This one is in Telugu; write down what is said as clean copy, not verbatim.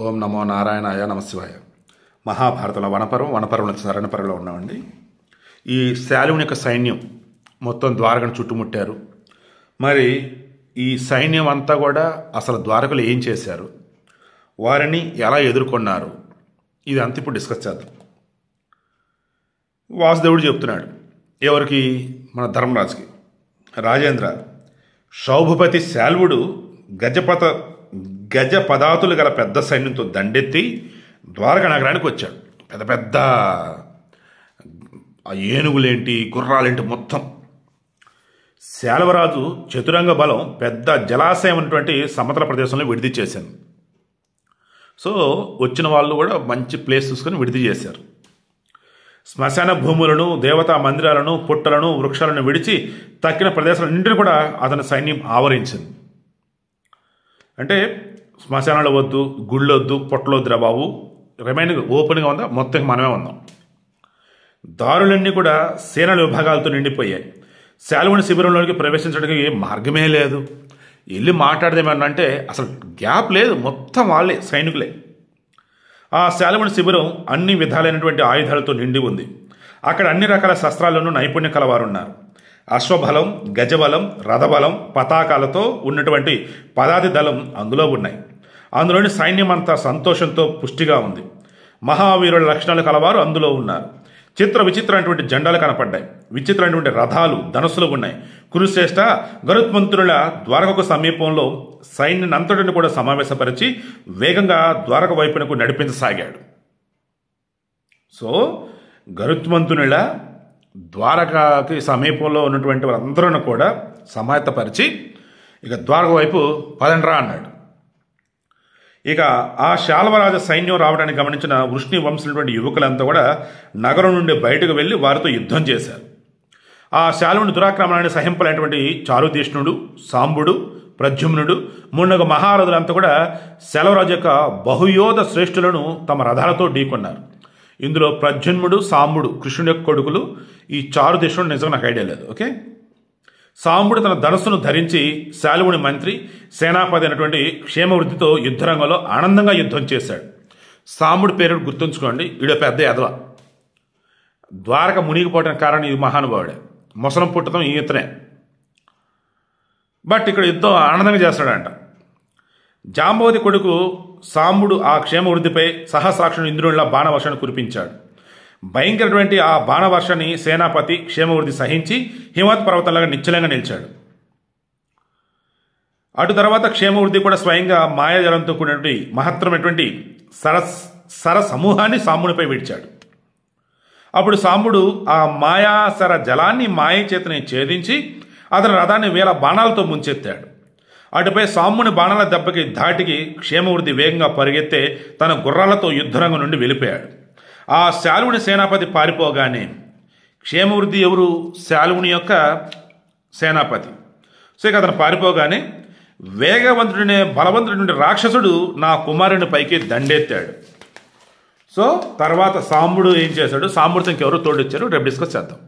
ఓం నమో నారాయణాయ నమశివాయ. మహాభారతంలో వనపర్వం శరణపర్వంలో ఉన్నామండి. ఈ శాల్వుని యొక్క సైన్యం మొత్తం ద్వారకను చుట్టుముట్టారు. మరి ఈ సైన్యం అంతా కూడా అసలు ద్వారకలు ఏం చేశారు, వారిని ఎలా ఎదుర్కొన్నారు, ఇది అంత ఇప్పుడు డిస్కస్ చేద్దాం. వాసుదేవుడు చెప్తున్నాడు ఎవరికి, మన ధర్మరాజుకి, రాజేంద్ర, శౌభపతి శాల్వుడు గజ పదాతులు గల పెద్ద సైన్యంతో దండెత్తి ద్వారక నగరానికి వచ్చాడు. పెద్ద పెద్ద ఏనుగులేంటి, గుర్రాలేంటి, మొత్తం. శాల్వరాజు చతురంగ బలం పెద్ద జలాశయం అనేటువంటి సమతల ప్రదేశంలో విడిది చేశాను. సో వచ్చిన వాళ్ళు కూడా మంచి ప్లేస్ చూసుకొని విడిది చేశారు. శ్మశాన భూములను, దేవతా మందిరాలను, పుట్టలను, వృక్షాలను విడిచి తక్కిన ప్రదేశాలన్నింటినీ కూడా అతని సైన్యం ఆవరించింది. అంటే శ్మశానాలు వద్దు, గుళ్ళు వద్దు, పొట్టలు వద్దురా బాబు, రిమైనింగ్ ఓపెన్గా ఉందా, మొత్తం మనమే ఉందాం. దారులన్నీ కూడా సేనల విభాగాలతో నిండిపోయాయి. శాల్వుని శిబిరంలోకి ప్రవేశించడానికి ఏ మార్గమే లేదు. వెళ్ళి మాట్లాడదేమన్నంటే అసలు గ్యాప్ లేదు, మొత్తం వాళ్ళే సైనికులే. ఆ శాల్వుని శిబిరం అన్ని విధాలైనటువంటి ఆయుధాలతో నిండి ఉంది. అక్కడ అన్ని రకాల శస్త్రాలను నైపుణ్యం కలవారున్నారు. అశ్వబలం, గజబలం, రథబలం, పతాకాలతో ఉన్నటువంటి పదాతి దళం అందులో ఉన్నాయి. అందులోని సైన్యం అంతా సంతోషంతో పుష్టిగా ఉంది. మహావీరుల లక్షణాలు కలవారు అందులో ఉన్నారు. విచిత్రమైనటువంటి జెండాలు కనపడ్డాయి. విచిత్రమైనటువంటి రథాలు, ధనుసులు ఉన్నాయి. కురుశ్రేష్ఠ గరుత్మంతుల ద్వారకకు సమీపంలో సైన్యాన్ని అంతటిని కూడా సమావేశపరిచి వేగంగా ద్వారక వైపునకు నడిపించసాగాడు. సో గరుత్మంతునిల ద్వారకాకి సమీపంలో ఉన్నటువంటి వారందరూ కూడా సమాయత్తపరిచి ఇక ద్వారక వైపు పదండ్రా అన్నాడు. ఇక ఆ శాల్వరాజ సైన్యం రావడానికి గమనించిన వృష్ణి వంశమైనటువంటి యువకులంతా కూడా నగరం నుండి బయటకు వెళ్ళి వారితో యుద్ధం చేశారు. ఆ శాల్వుని దురాక్రమణాన్ని సహింపలేనటువంటి చారుదేష్ణుడు, సాంబుడు, ప్రద్యుమ్నుడు మున్నగు మహారథులంతా కూడా శాల్వరాజు యొక్క బహుయోధ శ్రేష్ఠులను తమ రథాలతో ఢీకొన్నారు. ఇందులో ప్రద్యుమ్నుడు, సాంబుడు కృష్ణుడి యొక్క కొడుకులు. ఈ చారుదేష్ణుడు నిజంగా నాకు ఐడియా లేదు. ఓకే, సాంబుడు తన ధనుస్సును ధరించి శాల్వుని మంత్రి, సేనాపతి అయినటువంటి క్షేమవృద్ధితో యుద్ధరంగంలో ఆనందంగా యుద్ధం చేశాడు. సాంబుడి పేరు గుర్తుంచుకోండి, ఈడో పెద్ద ఎదవ. ద్వారక మునిగిపోవడానికి కారణం ఈ మహానుభావుడే. మొసలం పుట్టడం ఈతనే. బట్ ఇక్కడ యుద్ధం ఆనందంగా చేస్తాడంట. జాంబవతి కొడుకు సాంబుడు ఆ క్షేమవృద్ధిపై సహస్రాక్షుని ఇంద్రునిలా బాణవర్షాన్ని కురిపించాడు. భయంకరటువంటి ఆ బాణవర్షాన్ని సేనాపతి క్షేమవృద్ధి సహించి హిమవత్ పర్వతంలాగా నిశ్చలంగా నిలిచాడు. అటు తర్వాత క్షేమవృద్ధి కూడా స్వయంగా మాయాజలంతో కూడినటువంటి మహత్తరమైనటువంటి సర సమూహాన్ని సాంబునిపై విడిచాడు. అప్పుడు సాంబుడు ఆ మాయాసర జలాన్ని మాయ చేతని ఛేదించి అతని రథాన్ని వేల బాణాలతో ముంచెత్తాడు. అటుపై సాంబుని బాణాల దెబ్బకి ధాటికి క్షేమవృద్ధి వేగంగా పరిగెత్తే తన గుర్రాలతో యుద్ధరంగం నుండి వెళ్ళిపోయాడు. ఆ శాల్వుని సేనాపతి పారిపోగానే, క్షేమవృద్ధి ఎవరు, శాల్వుని యొక్క సేనాపతి. సో ఇక అతను పారిపోగానే వేగవంతుడినే బలవంతుడి రాక్షసుడు నా కుమారుని పైకి దండెత్తాడు. సో తర్వాత సాంబుడు ఏం చేశాడు, సాంబుడితో ఇంకెవరు తోడొచ్చారు, రేపు డిస్కస్ చేద్దాం.